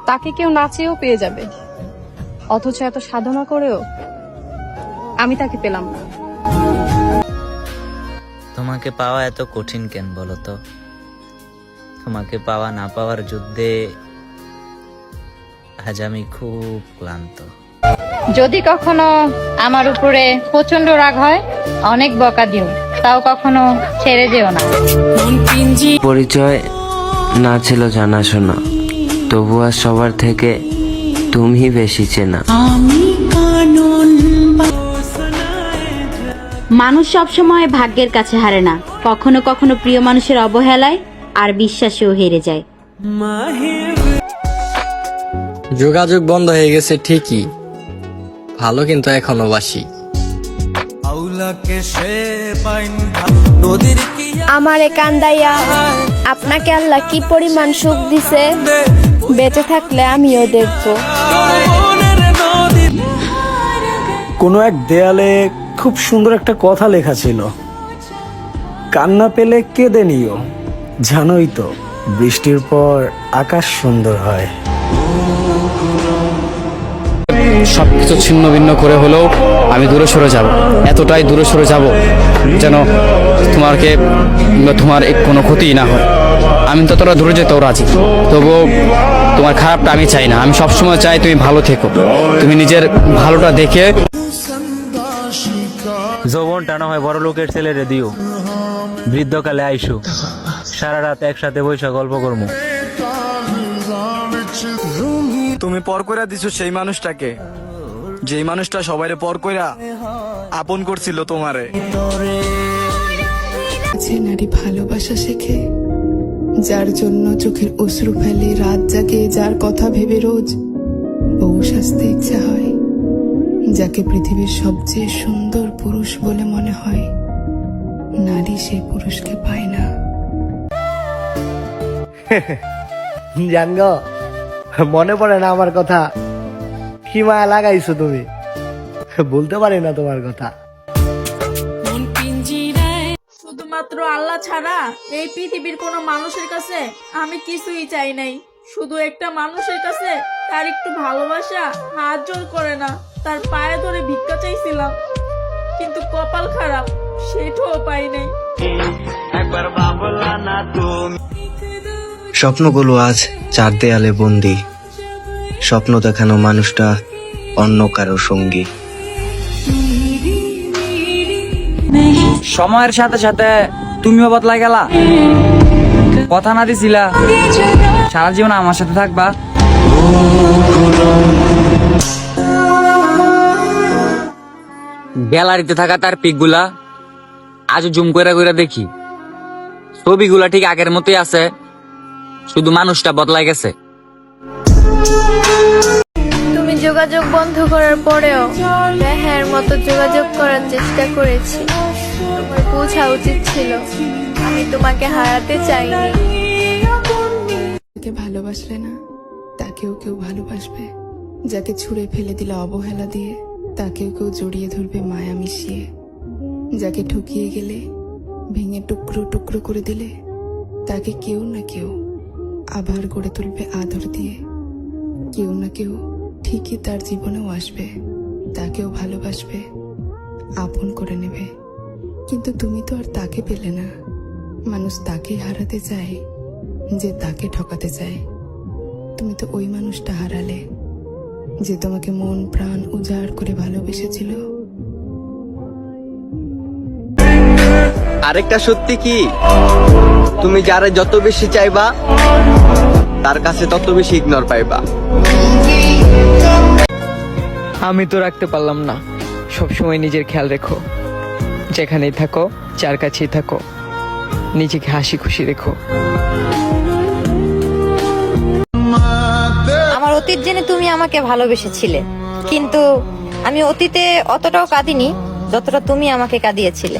তাকে কেউ না চেয়েও পেয়ে যাবে, অথচ এত সাধনা করেও আমি তাকে পেলাম না। তোমাকে পাওয়া এত কঠিন কেন বলো তো? তোমাকে পাওয়া না পাওয়ার যুদ্ধে আজ আমি খুব ক্লান্ত। যদি কখনো আমার উপরে প্রচন্ড রাগ হয়, অনেক বকা দিও, তাও কখনো ছেড়ে যেও না। পরিচয় না ছিল জানাশোনা, তবু আজ সবার থেকে তুমি বেশি চেনা। মানুষ সবসময় ভাগ্যের কাছে হারে না, কখনো কখনো প্রিয় মানুষের অবহেলায় আর বিশ্বাসেও হেরে যায়। যোগাযোগ বন্ধ হয়ে গেছে ঠিকই, ভালো কিন্তু এখনো বাসি। আমারে কান্দাইয়া আপনাকে আল্লাহ কি পরিমাণ সুখ দিছে, বেঁচে থাকলে আমিও দেখবো। কোনো এক দেয়ালে খুব সুন্দর একটা কথা লেখা ছিল, কান্না পেলে কেঁদে নিও, জানোই তো বৃষ্টির পর আকাশ সুন্দর হয়। সবকিছু ছিন্ন ভিন্ন করে হলেও আমি দূরে সরে যাব, এতটাই দূরে সরে যাব যেন তোমার কোনো ক্ষতি না হয়। আমি ততটা দূরে যেতেও রাজি, তবুও তোমার খারাপটা আমি চাই না। আমি সবসময় চাই তুমি ভালো থেকো, তুমি নিজের ভালোটা দেখে। যৌবনটা না হয় বড় লোকের ছেলেরে দিও, বৃদ্ধকালে আইসো, সারা রাত একসাথে বৈশা গল্প করবো। তুমি পর কইরা দিছো সেই মানুষটাকে, যেই মানুষটা সবাইরে পর কইরা আপন করছিল তোমারে। যে নারী ভালোবাসা শেখে, যার জন্য চোখের অশ্রু ফেলে, রাত জাগে, যার কথা ভেবে রোজ বউ সাজতে ইচ্ছা হয়, যাকে পৃথিবীর সবচেয়ে সুন্দর পুরুষ বলে মনে হয়, নারী সেই পুরুষকে পায় না। জানগ, মনে পড়ে না আমার কথা? কি মায়া লাগাইছো তুমি, বলতে পারি না তোমার কথা। শুধুমাত্র আল্লাহ ছাড়া এই পৃথিবীর কোনো মানুষের কাছে আমি কিছুই চাই নাই। শুধু একটা মানুষের কাছে তার একটু ভালোবাসা, হাত জোর করে না, তার পায়ে ধরে ভিক্ষা চাইছিলাম, কিন্তু কপাল খারাপ, সেটাও পাই নাই। স্বপ্নগুলো আজ চার দেয়ালে বন্দি, স্বপ্ন দেখানো মানুষটা অন্য কারো সঙ্গী। সময়ের সাথে সাথে তুমিও বদলাই গেলা, কথা না দিছিলা সারা জীবন আমার সাথে থাকবা। গ্যালারিতে থাকা তার পিকগুলা আজ জুম করে করে দেখি, ছবিগুলা ঠিক আগের মতোই আছে, শুধু মানুষটা বদলাই গেছে। তুমি যোগাযোগ বন্ধ করার পরেও দেহের মতো যোগাযোগ করার চেষ্টা করেছি। তোমার বোঝা উচিত ছিল আমি তোমাকে হারাতে চাইনি। যাকে ভালোবাসলে না তাকেও কেউ ভালোবাসবে, যাকে ছুঁড়ে ফেলে দিলে অবহেলা দিয়ে, তাকেও কেউ জড়িয়ে ধরবে মায়া মিশিয়ে, যাকে ঠকিয়ে গেলে, ভেঙে টুকরো টুকরো করে দিলে, তাকে কেউ না কেউ আবার গড়ে তুলবে আদর দিয়ে। কেউ না কেউ ঠিকই তার জীবনেও আসবে, তাকেও ভালোবাসবে, আপন করে নেবে। কিন্তু তুমি তো আর তাকে পেলে না। মানুষ তাকেই হারাতে চায় যে তাকে ঠকাতে চায়। তুমি তো ওই মানুষটা হারালে যে তোমাকে মন প্রাণ উজাড় করে ভালোবেসেছিল। আরেকটা সত্যি কি, তুমি যারা যত বেশি চাইবা তার কাছে তত বেশি ইগনোর পাইবা। আমি তো রাখতে পারলাম না। সবসময় নিজের খেয়াল রেখো, যেখানেই থাকো, যার কাছেই থাকো, নিজেকে হাসি খুশি রেখো। আমার অতীত জেনে তুমি আমাকে ভালোবেসেছিলে, কিন্তু আমি অতীতে অতটাও কাঁদিনি যতটা তুমি আমাকে কাঁদিয়েছিলে।